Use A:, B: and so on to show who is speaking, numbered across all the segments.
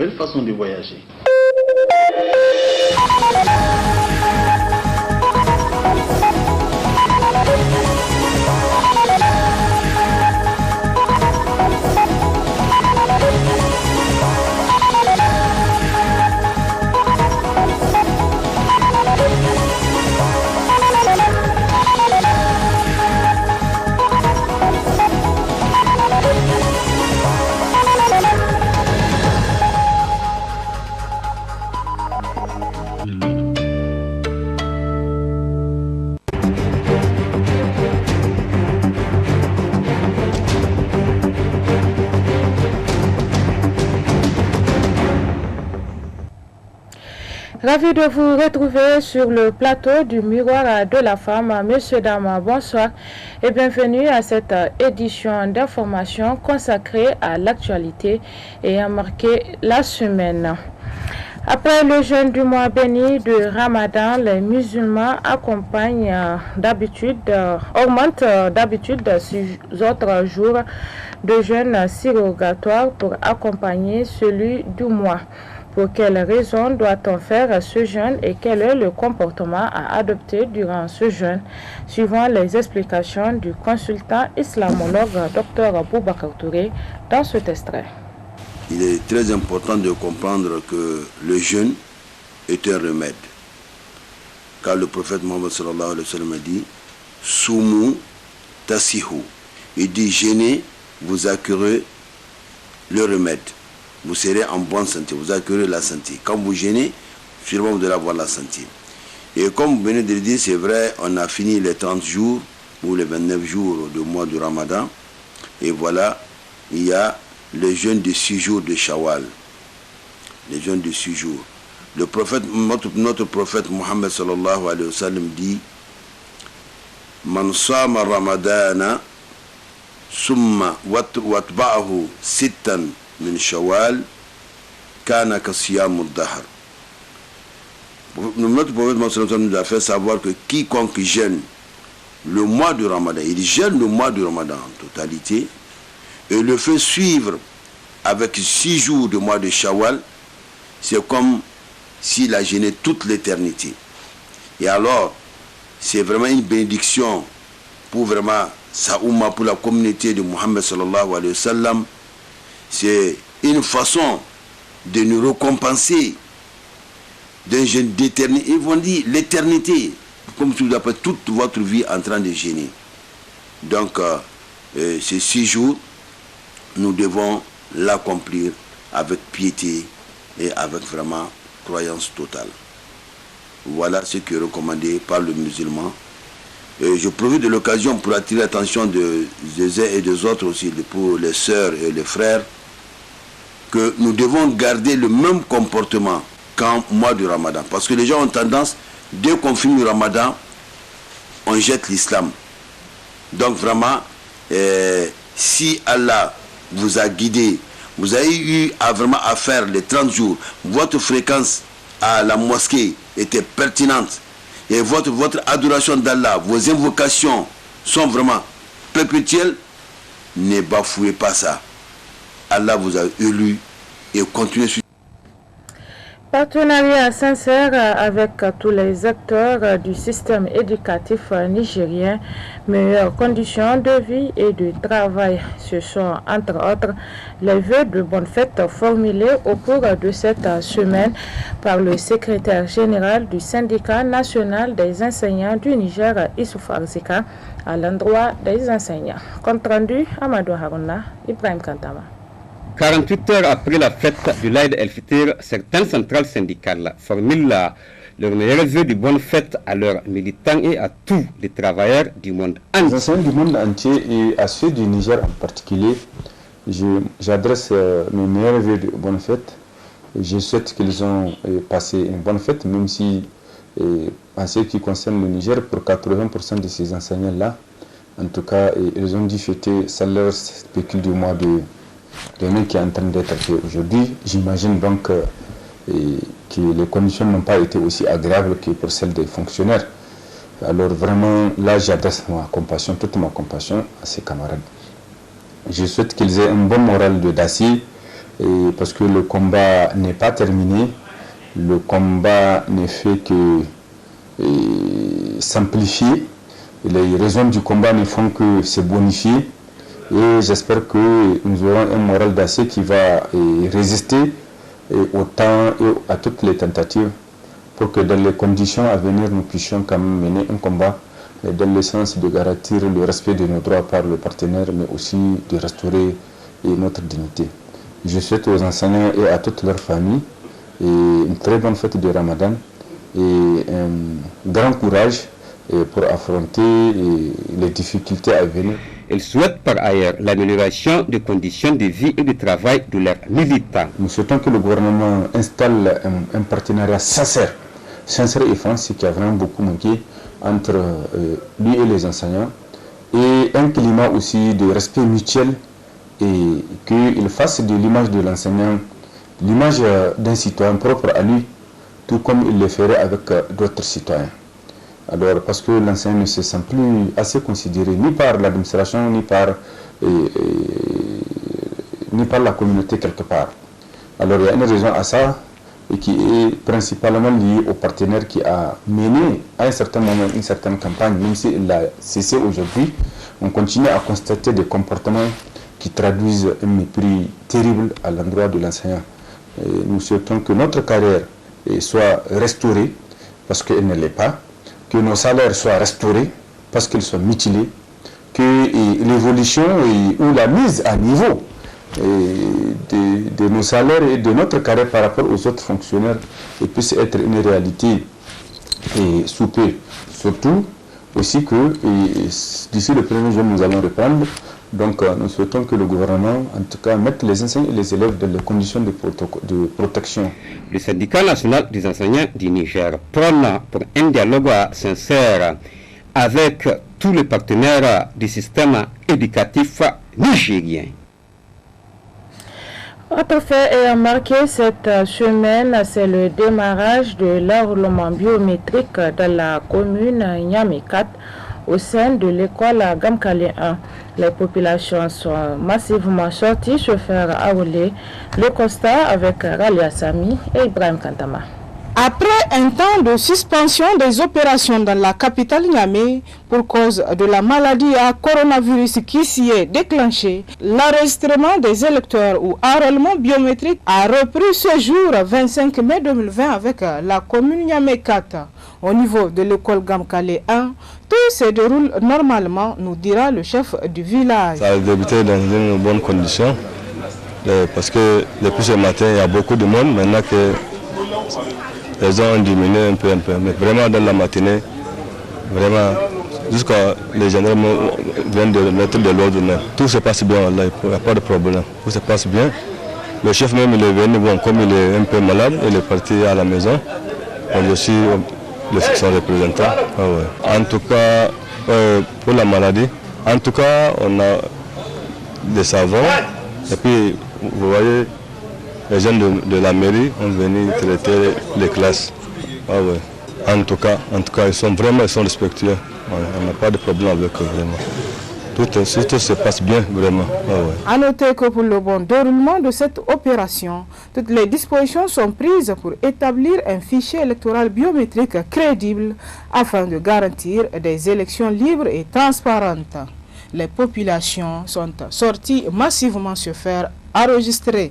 A: nouvelle façon de voyager.
B: Ravi de vous retrouver sur le plateau du Miroir de la Femme. Messieurs, dames, bonsoir et bienvenue à cette édition d'information consacrée à l'actualité ayant marqué la semaine. Après le jeûne du mois béni de Ramadan, les musulmans augmentent d'habitude 6 autres jours de jeûne surrogatoire pour accompagner celui du mois. Pour quelles raisons doit-on faire ce jeûne et quel est le comportement à adopter durant ce jeûne? Suivant les explications du consultant islamologue Dr Boubacar Touré dans cet extrait.
C: Il est très important de comprendre que le jeûne est un remède. Car le prophète Mohammed sallallahu alayhi wa sallam a dit « Soumu tasihu ». Il dit « Jeûnez, vous acquérez le remède. Vous serez en bonne santé, vous acquérez la santé. Quand vous jeûnez, sûrement vous allez avoir la santé. Et comme vous venez de le dire, c'est vrai, on a fini les 30 jours ou les 29 jours du mois du Ramadan. Et voilà, il y a le jeûne de 6 jours de Shawwal. Le jeûne de 6 jours. Le prophète, notre prophète Mohammed sallallahu alayhi wa sallam dit « Man sama ramadana summa watba'ahu sittan min Shawwal kana kasiyam al-dahr » Notre prophète Mohammed nous a fait savoir que quiconque jeûne le mois du Ramadan, il jeûne le mois du Ramadan en totalité, et le fait suivre avec 6 jours de mois de Shawwal, c'est comme s'il a jeûné toute l'éternité. Et alors, c'est vraiment une bénédiction pour vraiment sa Oumma, pour la communauté de Mohammed sallallahu alayhi wa sallam. C'est une façon de nous récompenser d'un jeûne d'éternité. Ils vont dire l'éternité, comme si vous avez toute votre vie en train de jeûner. Donc, ces 6 jours, nous devons l'accomplir avec piété et avec vraiment croyance totale. Voilà ce qui est recommandé par le musulman. Et je profite de l'occasion pour attirer l'attention des uns et des autres aussi, pour les sœurs et les frères, que nous devons garder le même comportement qu'en mois du Ramadan. Parce que les gens ont tendance, dès qu'on finit le Ramadan, on jette l'islam. Donc vraiment, si Allah vous a guidé, vous avez eu vraiment à faire les 30 jours, votre fréquence à la mosquée était pertinente, et votre adoration d'Allah, vos invocations sont vraiment perpétuelles, ne bafouez pas ça. Allah vous a élu et continuez sur.
B: Partenariat sincère avec tous les acteurs du système éducatif nigérien, meilleures conditions de vie et de travail. Ce sont entre autres les vœux de bonne fête formulés au cours de cette semaine par le secrétaire général du syndicat national des enseignants du Niger, Issouf Arzika, à l'endroit des enseignants. Compte rendu, Amadou Harouna, Ibrahim Kantama.
D: 48 heures après la fête du l'Aïd el-Fitr, certaines centrales syndicales formulent leurs meilleurs vœux de bonne fête à leurs militants et à tous les travailleurs du monde entier.
E: Les enseignants du monde entier et à ceux du Niger en particulier, j'adresse mes meilleurs vœux de bonne fête. Je souhaite qu'ils ont passé une bonne fête, même si en ce qui concerne le Niger, pour 80% de ces enseignants-là, en tout cas, ils ont dû fêter sans leur spécule du mois de mai qui est en train d'être fait aujourd'hui. J'imagine donc que les conditions n'ont pas été aussi agréables que pour celles des fonctionnaires. Alors vraiment, là j'adresse ma compassion, toute ma compassion à ces camarades. Je souhaite qu'ils aient un bon moral d'acier et parce que le combat n'est pas terminé, le combat ne fait que s'amplifier, les raisons du combat ne font que se bonifier, et j'espère que nous aurons un moral d'acier qui va résister au temps et à toutes les tentatives pour que dans les conditions à venir nous puissions quand même mener un combat dans le sens de garantir le respect de nos droits par le partenaire, mais aussi de restaurer notre dignité. Je souhaite aux enseignants et à toute leur famille une très bonne fête de Ramadan et un grand courage pour affronter les difficultés à venir.
D: Ils souhaitent par ailleurs l'amélioration des conditions de vie et de travail de leurs militants.
E: Nous souhaitons que le gouvernement installe un partenariat sincère et franc, ce qui a vraiment beaucoup manqué entre lui et les enseignants, et un climat aussi de respect mutuel, et qu'il fasse de l'image de l'enseignant l'image d'un citoyen propre à lui, tout comme il le ferait avec d'autres citoyens. Alors, parce que l'enseignant ne se sent plus assez considéré ni par l'administration, ni par la communauté quelque part. Alors, il y a une raison à ça, et qui est principalement liée au partenaire qui a mené à un certain moment une certaine campagne, même s'il a cessé aujourd'hui. On continue à constater des comportements qui traduisent un mépris terrible à l'endroit de l'enseignant. Nous souhaitons que notre carrière soit restaurée, parce qu'elle ne l'est pas, que nos salaires soient restaurés, parce qu'ils sont mutilés, que l'évolution ou la mise à niveau de nos salaires et de notre carrière par rapport aux autres fonctionnaires puisse être une réalité sous peu. Surtout aussi que d'ici le 1er juin nous allons reprendre. Donc nous souhaitons que le gouvernement en tout cas mette les enseignants et les élèves dans les conditions de protection.
D: Le syndicat national des enseignants du Niger prône pour un dialogue sincère avec tous les partenaires du système éducatif nigérien.
B: Autre fait ayant marqué cette semaine, c'est le démarrage de l'enrôlement biométrique dans la commune Niamey 4 au sein de l'école Gamkale 1. Les populations sont massivement sorties se faire enrôler. Le constat avec Ralia Sami et Ibrahim Kantama.
A: Après un temps de suspension des opérations dans la capitale Niamey pour cause de la maladie à coronavirus qui s'y est déclenchée, l'enregistrement des électeurs ou enrôlement biométrique a repris ce jour 25 mai 2020 avec la commune Niamey 4. Au niveau de l'école Gamkale 1, tout se déroule normalement, nous dira le chef du village.
F: Ça a débuté dans une bonne condition parce que depuis ce matin, il y a beaucoup de monde. Maintenant que les gens ont diminué un peu, mais vraiment dans la matinée, vraiment, jusqu'à les gendarmes viennent de mettre de l'ordre. Tout se passe bien, il n'y a pas de problème, tout se passe bien. Le chef même il est venu, bon, comme il est un peu malade, il est parti à la maison. Je suis son représentant. Ah ouais. En tout cas, pour la maladie, en tout cas, on a des savons. Et puis, vous voyez, les gens de la mairie ont venu traiter les classes. Ah ouais. En tout cas, ils sont respectueux. Ouais, on n'a pas de problème avec eux, vraiment. Tout se passe bien, vraiment. Ah ouais.
A: À noter que pour le bon déroulement de cette opération, toutes les dispositions sont prises pour établir un fichier électoral biométrique crédible afin de garantir des élections libres et transparentes. Les populations sont sorties massivement se faire enregistrer.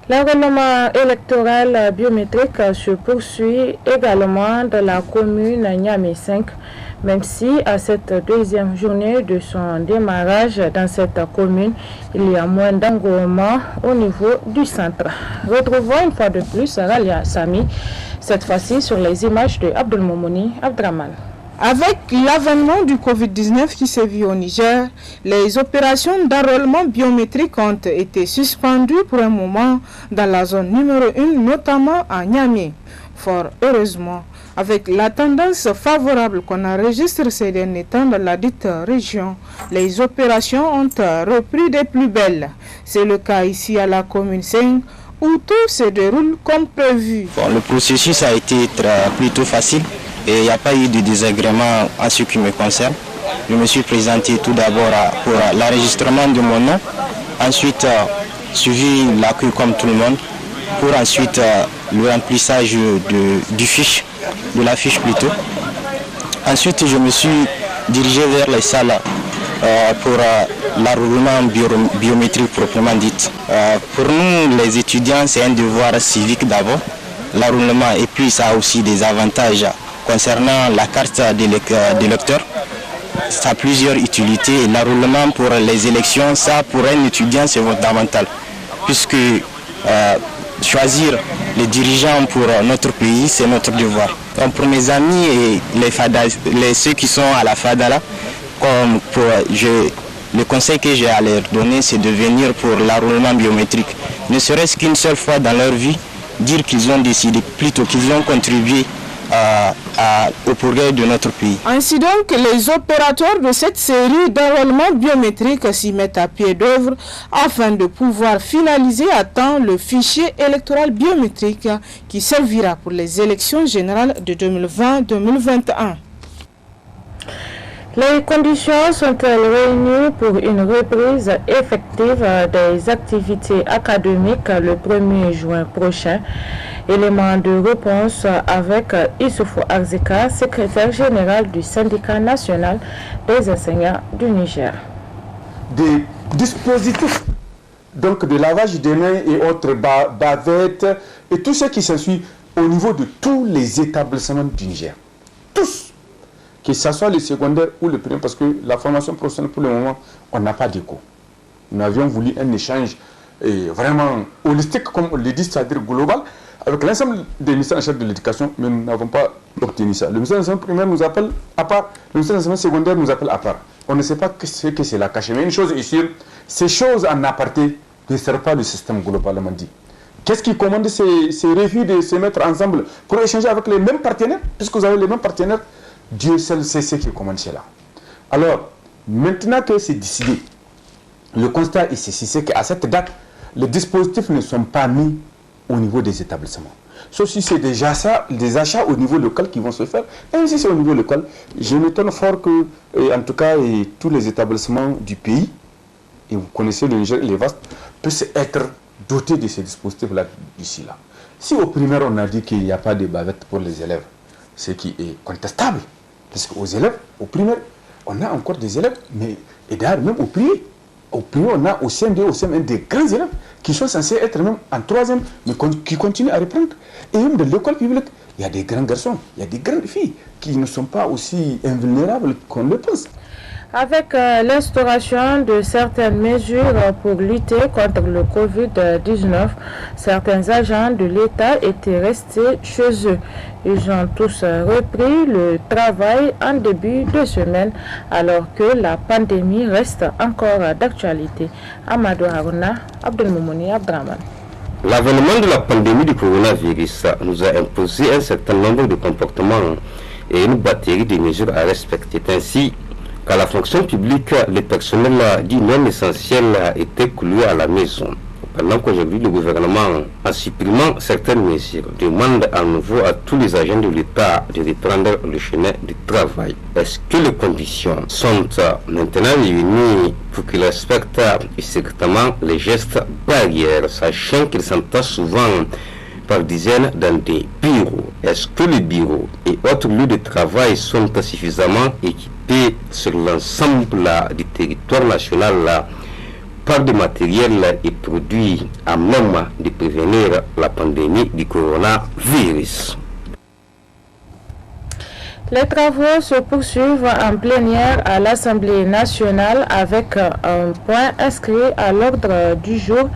B: L'enrôlement électoral biométrique se poursuit également dans la commune Niamey 5, même si à cette deuxième journée de son démarrage dans cette commune, il y a moins d'engouement au niveau du centre. Retrouvons une fois de plus Ralia Sami, cette fois-ci sur les images de Abdelmoumouni Abdraman.
A: Avec l'avènement du Covid-19 qui sévit au Niger, les opérations d'enrôlement biométrique ont été suspendues pour un moment dans la zone numéro 1, notamment à Niamey. Fort heureusement, avec la tendance favorable qu'on enregistre ces derniers temps dans la dite région, les opérations ont repris des plus belles. C'est le cas ici à la commune 5, où tout se déroule comme prévu.
G: Bon, le processus a été plutôt facile. Et il n'y a pas eu de désagrément en ce qui me concerne. Je me suis présenté tout d'abord pour l'enregistrement de mon nom. Ensuite, suivi la queue comme tout le monde pour ensuite le remplissage de la fiche plutôt. Ensuite, je me suis dirigé vers les salles pour l'enrôlement biométrique proprement dit. Pour nous, les étudiants, c'est un devoir civique d'abord, l'enrôlement, et puis ça a aussi des avantages concernant la carte d'électeur. Ça a plusieurs utilités. L'enrôlement pour les élections, ça pour un étudiant, c'est fondamental, puisque choisir les dirigeants pour notre pays, c'est notre devoir. Donc pour mes amis et ceux qui sont à la FADALA, le conseil que j'ai à leur donner, c'est de venir pour l'enrôlement biométrique. Ne serait-ce qu'une seule fois dans leur vie, dire qu'ils ont décidé, plutôt qu'ils ont contribué au progrès de notre pays.
A: Ainsi donc, les opérateurs de cette série d'enrôlement biométrique s'y mettent à pied d'œuvre afin de pouvoir finaliser à temps le fichier électoral biométrique qui servira pour les élections générales de 2020-2021.
B: Les conditions sont-elles réunies pour une reprise effective des activités académiques le 1er juin prochain? Élément de réponse avec Issoufou Arzika, secrétaire général du syndicat national des enseignants du Niger.
H: Des dispositifs donc de lavage des mains et autres bavettes et tout ce qui s'ensuit au niveau de tous les établissements du Niger. Tous, que ce soit le secondaire ou le primaire, parce que la formation professionnelle pour le moment, on n'a pas d'écho. Nous avions voulu un échange vraiment holistique, comme on le dit, c'est-à-dire global, avec l'ensemble des ministères en charge de l'éducation, mais nous n'avons pas obtenu ça. Le ministère de l'enseignement primaire nous appelle à part, le ministère de l'enseignement secondaire nous appelle à part. On ne sait pas ce que c'est la cachée. Mais une chose est sûre, ces choses en aparté ne servent pas le système globalement dit. Qu'est-ce qui commande ces refus de se mettre ensemble pour échanger avec les mêmes partenaires? Puisque vous avez les mêmes partenaires, Dieu seul sait ce qui commande cela. Alors, maintenant que c'est décidé, le constat est ceci, c'est qu'à cette date, les dispositifs ne sont pas mis au niveau des établissements. Sauf si c'est des achats au niveau local qui vont se faire. Et si c'est au niveau local, je m'étonne fort que, en tout cas, tous les établissements du pays, et vous connaissez le Niger, il est vaste, puissent être dotés de ces dispositifs-là d'ici là. Si au primaire, on a dit qu'il n'y a pas de bavettes pour les élèves, ce qui est contestable, parce qu'aux élèves, au primaire, on a encore des élèves, mais et d'ailleurs même au primaire, on a au CM2, au CM1 des grands élèves qui sont censés être même en troisième, mais qui continuent à reprendre. Et même de l'école publique, il y a des grands garçons, il y a des grandes filles qui ne sont pas aussi invulnérables qu'on le pense.
B: Avec l'instauration de certaines mesures pour lutter contre le Covid-19, certains agents de l'État étaient restés chez eux. Ils ont tous repris le travail en début de semaine alors que la pandémie reste encore d'actualité. Amadou Harouna, Abdelmoumouni Abdraman.
D: L'avènement de la pandémie du coronavirus nous a imposé un certain nombre de comportements et une batterie de mesures à respecter. Ainsi, qu'à la fonction publique, les personnels dits non essentiels étaient cloués à la maison. Pendant qu'aujourd'hui, le gouvernement, en supprimant certaines mesures, demande à nouveau à tous les agents de l'État de reprendre le chemin du travail. Est-ce que les conditions sont maintenant réunies pour qu'ils respectent strictement les gestes barrières, sachant qu'ils s'entassent souvent par dizaines dans des bureaux? Est-ce que les bureaux et autres lieux de travail sont suffisamment équipés sur l'ensemble du territoire national par des matériels et produits à même de prévenir la pandémie du coronavirus?
B: Les travaux se poursuivent en plénière à l'Assemblée nationale avec un point inscrit à l'ordre du jour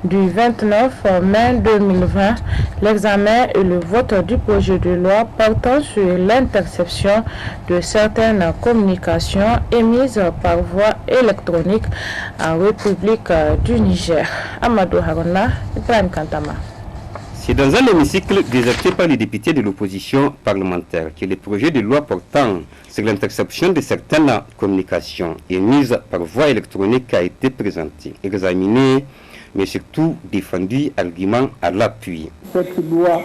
B: du 29 mai 2020, l'examen et le vote du projet de loi portant sur l'interception de certaines communications émises par voie électronique en République du Niger. Amadou Harouna, Ibrahim Kantama.
D: C'est dans un hémicycle déserté par les députés de l'opposition parlementaire que le projet de loi portant sur l'interception de certaines communications émises par voie électronique a été présenté, examiné, mais surtout défendu, argument à l'appui.
I: Cette loi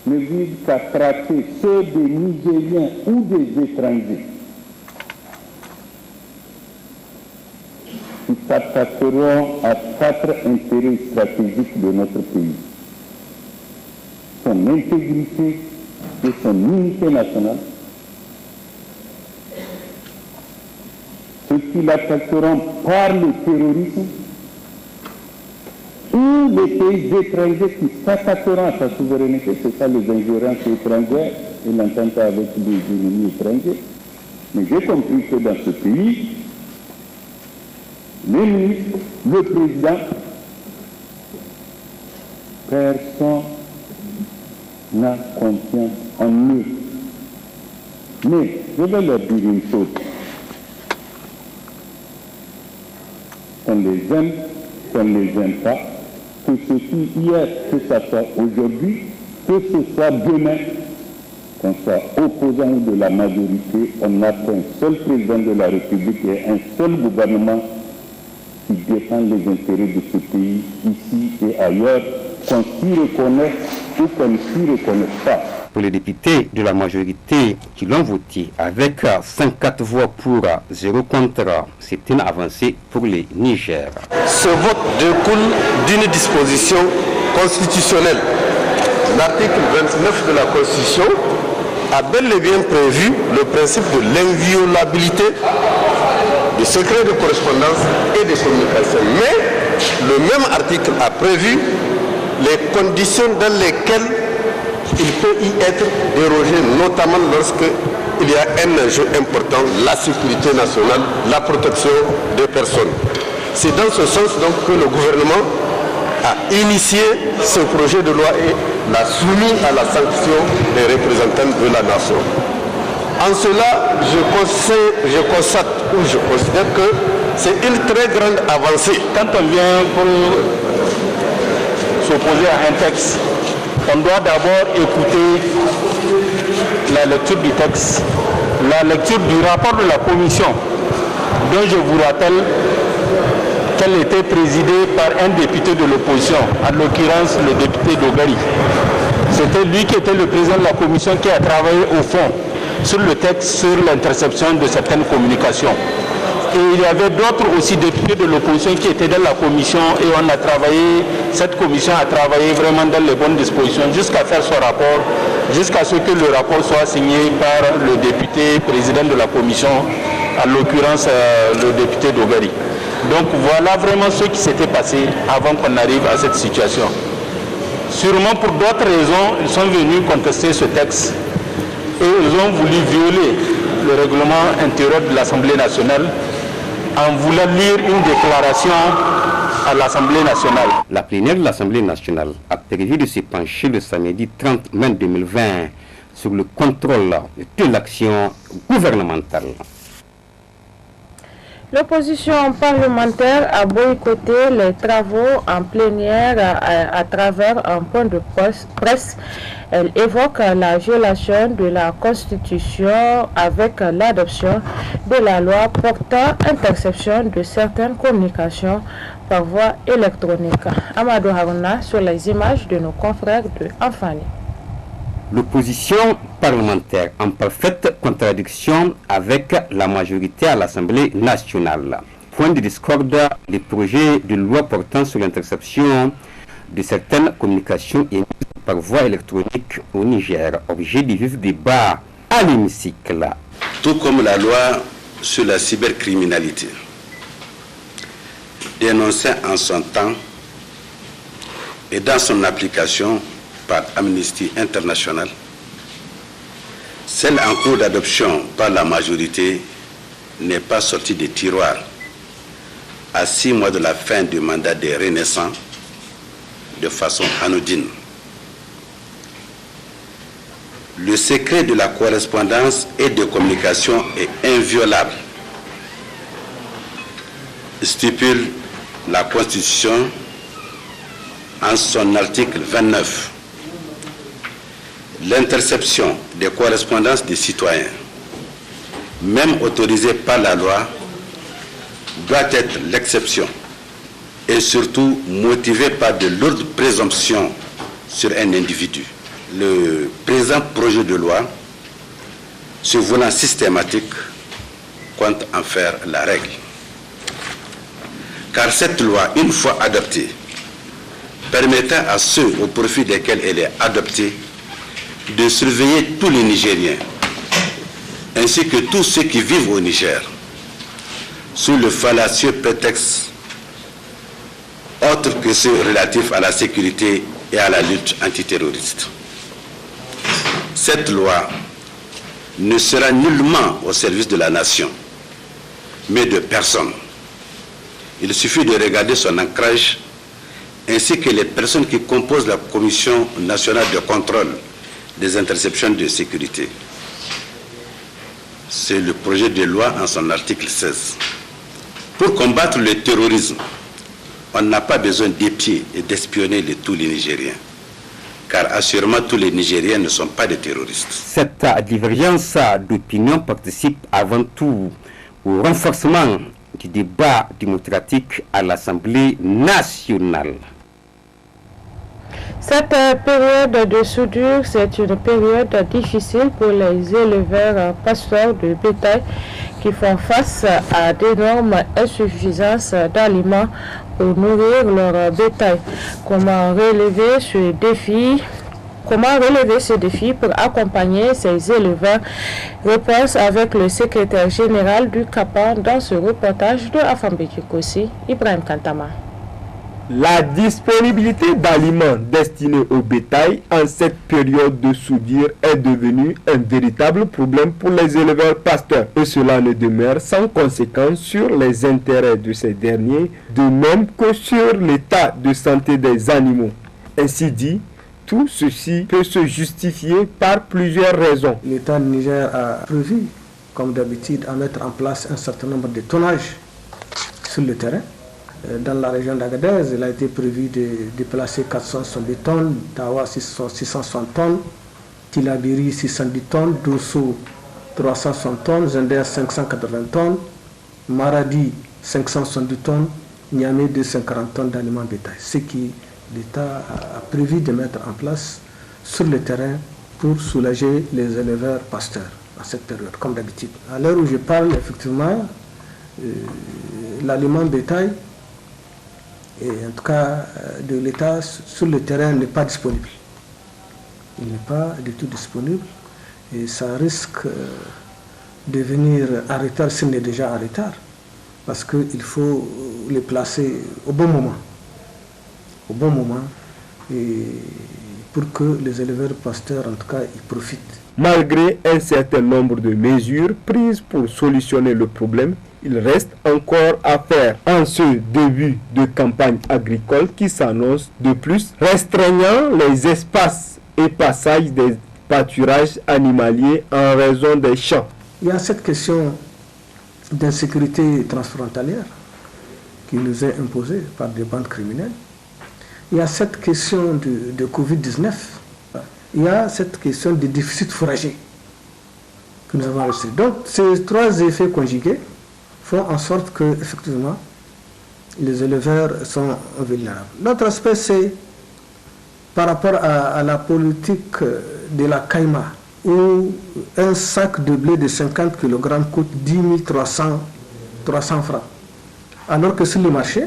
I: ne vise qu'à traiter ceux des Nigériens ou des étrangers qui s'attaqueront à 4 intérêts stratégiques de notre pays. Son intégrité et son unité nationale. Ceux qui l'attaqueront par le terrorisme, ou les pays étrangers qui s'attaqueront à sa souveraineté, c'est ça les ingérences étrangères et l'entente avec les ennemis étrangers. Mais j'ai compris que dans ce pays, les ministres, le président, personne n'a confiance en eux. Mais je vais leur dire une chose. On les aime, qu'on ne les aime pas, que ce soit hier, que ce soit aujourd'hui, que ce soit demain, qu'on soit opposant ou de la majorité, on n'a qu'un seul président de la République et un seul gouvernement qui défend les intérêts de ce pays, ici et ailleurs, qu'on s'y reconnaisse ou qu'on ne s'y reconnaisse pas.
D: Pour les députés de la majorité qui l'ont voté avec 54 voix pour, 0 contre, c'est une avancée pour les Niger.
J: Ce vote découle d'une disposition constitutionnelle. L'article 29 de la Constitution a bel et bien prévu le principe de l'inviolabilité du secret de correspondance et de communication. Mais le même article a prévu les conditions dans lesquelles il peut y être dérogé, notamment lorsqu'il y a un enjeu important, la sécurité nationale, la protection des personnes. C'est dans ce sens donc que le gouvernement a initié ce projet de loi et l'a soumis à la sanction des représentants de la nation. En cela, je constate ou je considère que c'est une très grande avancée.
K: Quand on vient pour s'opposer à un texte, on doit d'abord écouter la lecture du texte, la lecture du rapport de la commission, dont je vous rappelle qu'elle était présidée par un député de l'opposition, en l'occurrence le député Dogari. C'était lui qui était le président de la commission qui a travaillé au fond sur le texte, sur l'interception de certaines communications. Et il y avait d'autres aussi députés de l'opposition qui étaient dans la commission et on a travaillé, cette commission a travaillé vraiment dans les bonnes dispositions jusqu'à faire son rapport, jusqu'à ce que le rapport soit signé par le député président de la commission, en l'occurrence le député Dogari. Donc voilà vraiment ce qui s'était passé avant qu'on arrive à cette situation. Sûrement pour d'autres raisons, ils sont venus contester ce texte et ils ont voulu violer le règlement intérieur de l'Assemblée nationale en voulant lire une déclaration à l'Assemblée nationale.
D: La plénière de l'Assemblée nationale a prévu de se pencher le samedi 30 mai 2020 sur le contrôle de l'action gouvernementale.
B: L'opposition parlementaire a boycotté les travaux en plénière à travers un point de presse. Elle évoque la violation de la Constitution avec l'adoption de la loi portant interception de certaines communications par voie électronique. Amadou Harouna sur les images de nos confrères de Anfani.
D: L'opposition parlementaire en parfaite contradiction avec la majorité à l'Assemblée nationale. Point de discorde, les projets de loi portant sur l'interception de certaines communications émises par voie électronique au Niger, objet de vif débat à l'hémicycle.
C: Tout comme la loi sur la cybercriminalité, dénoncée en son temps et dans son application par Amnesty International, celle en cours d'adoption par la majorité n'est pas sortie des tiroirs à 6 mois de la fin du mandat des Renaissants de façon anodine. Le secret de la correspondance et de communication est inviolable, stipule la Constitution en son article 29. L'interception des correspondances des citoyens, même autorisée par la loi, doit être l'exception et surtout motivée par de lourdes présomptions sur un individu. Le présent projet de loi, se voulant systématique, compte en faire la règle.
L: car cette loi, une fois adoptée, permettant à ceux au profit desquels elle est adoptée de surveiller tous les Nigériens, ainsi que tous ceux qui vivent au Niger, sous le fallacieux prétexte autre que ceux relatifs à la sécurité et à la lutte antiterroriste. Cette loi ne sera nullement au service de la nation, mais de personne. Il suffit de regarder son ancrage ainsi que les personnes qui composent la Commission nationale de contrôle des interceptions de sécurité. C'est le projet de loi en son article 16. Pour combattre le terrorisme, on n'a pas besoin d'épier et d'espionner tous les Nigériens, car assurément tous les Nigériens ne sont pas des terroristes.
D: Cette divergence d'opinion participe avant tout au renforcement du débat démocratique à l'Assemblée nationale.
B: Cette période de soudure, c'est une période difficile pour les éleveurs pasteurs de bétail qui font face à d'énormes insuffisances d'aliments pour nourrir leur bétail. Comment relever ce défi pour accompagner ces éleveurs? Réponse avec le secrétaire général du CAPAN dans ce reportage de Afambe Kikosi, Ibrahim Kantama.
M: La disponibilité d'aliments destinés au bétail en cette période de soudure est devenue un véritable problème pour les éleveurs pasteurs. Et cela ne demeure sans conséquence sur les intérêts de ces derniers, de même que sur l'état de santé des animaux. Ainsi dit, tout ceci peut se justifier par plusieurs raisons.
N: L'État du Niger a prévu, comme d'habitude, à mettre en place un certain nombre de tonnages sur le terrain. Dans la région d'Agadez, il a été prévu de déplacer 470 tonnes, Tawa 660 tonnes, Tilabiri 610 tonnes, Dosso 360 tonnes, Zender 580 tonnes, Maradi 570 tonnes, Niamey 240 tonnes d'aliments bétail. Ce qui l'État a prévu de mettre en place sur le terrain pour soulager les éleveurs pasteurs à cette période, comme d'habitude. À l'heure où je parle, effectivement, l'aliment bétail, et en tout cas de l'État sur le terrain, n'est pas disponible. Il n'est pas du tout disponible et ça risque de venir en retard s'il n'est déjà en retard, parce qu'il faut les placer au bon moment. Au bon moment, et pour que les éleveurs pasteurs, en tout cas, y profitent.
M: Malgré un certain nombre de mesures prises pour solutionner le problème, il reste encore à faire en ce début de campagne agricole qui s'annonce. De plus, restreignant les espaces et passages des pâturages animaliers en raison des champs.
N: Il y a cette question d'insécurité transfrontalière qui nous est imposée par des bandes criminelles. Il y a cette question de Covid-19. Il y a cette question de déficit fourrager que nous avons reçu. Donc, ces trois effets conjugués font en sorte que, effectivement, les éleveurs sont vulnérables. L'autre aspect, c'est par rapport à la politique de la caïma, où un sac de blé de 50 kg coûte 10 300 francs. Alors que sur le marché,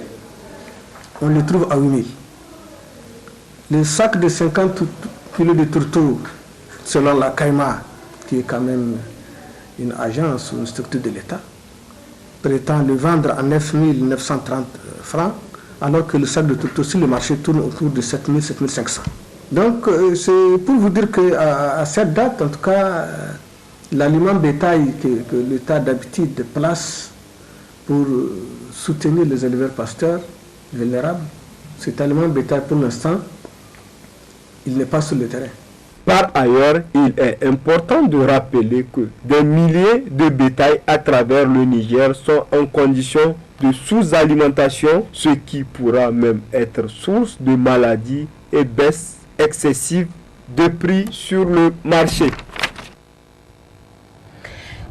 N: on le trouve à 8 000. Le sac de 50 kg de tourteau, selon la caïma, qui est quand même une agence ou une structure de l'État, prétend le vendre à 9 930 francs, alors que le sac de tourteau sur le marché tourne autour de 7 000, 7 500. Donc, c'est pour vous dire qu'à cette date, en tout cas, l'aliment bétail que l'État d'habitude place pour soutenir les éleveurs pasteurs vulnérables, cet aliment bétail, pour l'instant, il n'est pas sur le terrain.
M: Par ailleurs, il est important de rappeler que des milliers de bétails à travers le Niger sont en condition de sous-alimentation, ce qui pourra même être source de maladies et baisse excessive de prix sur le marché.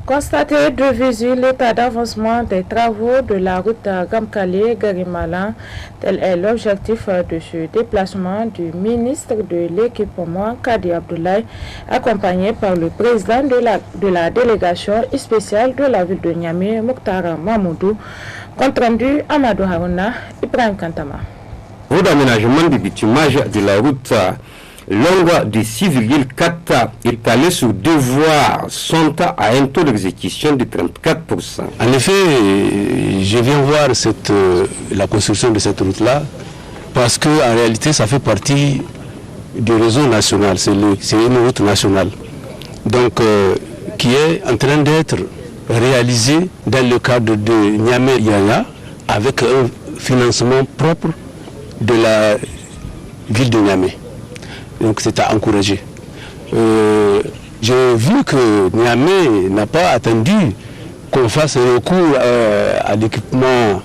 B: Constater de visu l'état d'avancement des travaux de la route Gamkale-Garimala, tel est l'objectif de ce déplacement du ministre de l'équipement Kadi Abdoulaye, accompagné par le président de la délégation spéciale de la ville de Niamey, Mokhtar Mamoudou, Compte rendu Amadou Harouna, Ibrahim Kantama.
D: Pour l'aménagement du bitumage de la route longue de 6,4 étalée sur 2 voies sont à un taux d'exécution de 34%.
O: En effet, je viens voir la construction de cette route-là parce qu'en réalité, ça fait partie du réseau national, c'est une route nationale. Donc, qui est en train d'être réalisée dans le cadre de Niamey-Yaya avec un financement propre de la ville de Niamey. Donc c'est à encourager. J'ai vu que Niamey n'a pas attendu qu'on fasse recours à l'équipement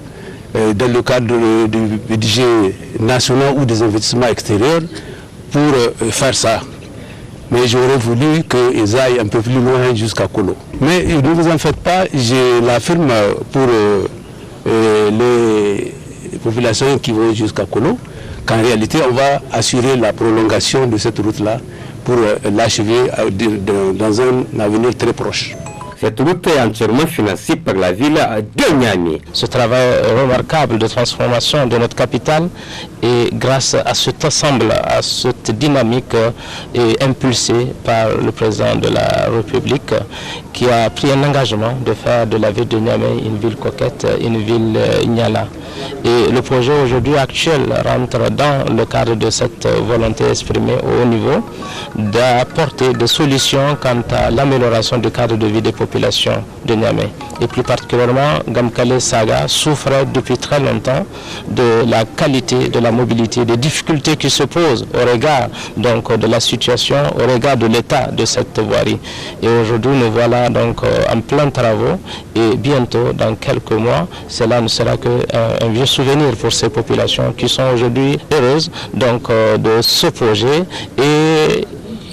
O: dans le cadre du budget national ou des investissements extérieurs pour faire ça. Mais j'aurais voulu qu'ils aillent un peu plus loin jusqu'à Kolo. Mais ne vous en faites pas, je l'affirme pour les populations qui vont jusqu'à Kolo, qu'en réalité on va assurer la prolongation de cette route-là pour l'achever dans un avenir très proche.
D: Cette route est entièrement financée par la ville de Niamey.
P: Ce travail remarquable de transformation de notre capitale et grâce à cet ensemble, à cette dynamique est impulsée par le président de la République qui a pris un engagement de faire de la ville de Niamey une ville coquette, une ville Niala. Et le projet aujourd'hui actuel rentre dans le cadre de cette volonté exprimée au haut niveau d'apporter des solutions quant à l'amélioration du cadre de vie des populations de Niamey. Et plus particulièrement, Gamkale Saga souffrait depuis très longtemps de la qualité de la mobilité, des difficultés qui se posent au regard donc de la situation, au regard de l'état de cette voirie. Et aujourd'hui, nous voilà donc en plein travaux et bientôt, dans quelques mois, cela ne sera qu'un vieux souvenir pour ces populations qui sont aujourd'hui heureuses donc de ce projet. Et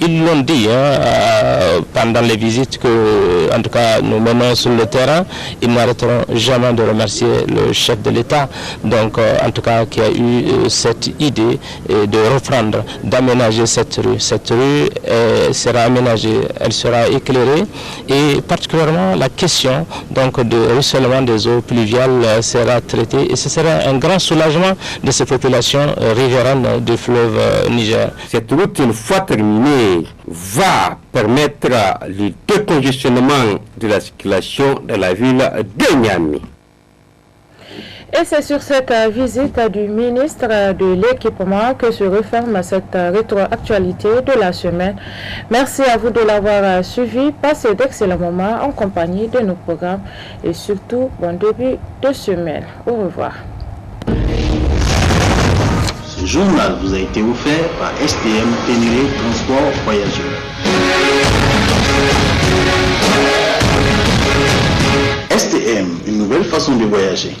P: ils l'ont dit pendant les visites que, en tout cas, nous menons sur le terrain. Ils n'arrêteront jamais de remercier le chef de l'État, donc en tout cas, qui a eu cette idée de reprendre, d'aménager cette rue. Cette rue sera aménagée, elle sera éclairée et particulièrement la question donc de ruissellement des eaux pluviales sera traitée et ce sera un grand soulagement de ces populations riveraines du fleuve Niger.
D: Cette route, une fois terminée, va permettre le décongestionnement de la circulation de la ville de Niamey.
B: Et c'est sur cette visite du ministre de l'Équipement que se referme cette rétroactualité de la semaine. Merci à vous de l'avoir suivi. Passez d'excellents moments en compagnie de nos programmes et surtout bon début de semaine. Au revoir.
Q: Ce journal vous a été offert par STM Ténéré Transport Voyageurs. STM, une nouvelle façon de voyager.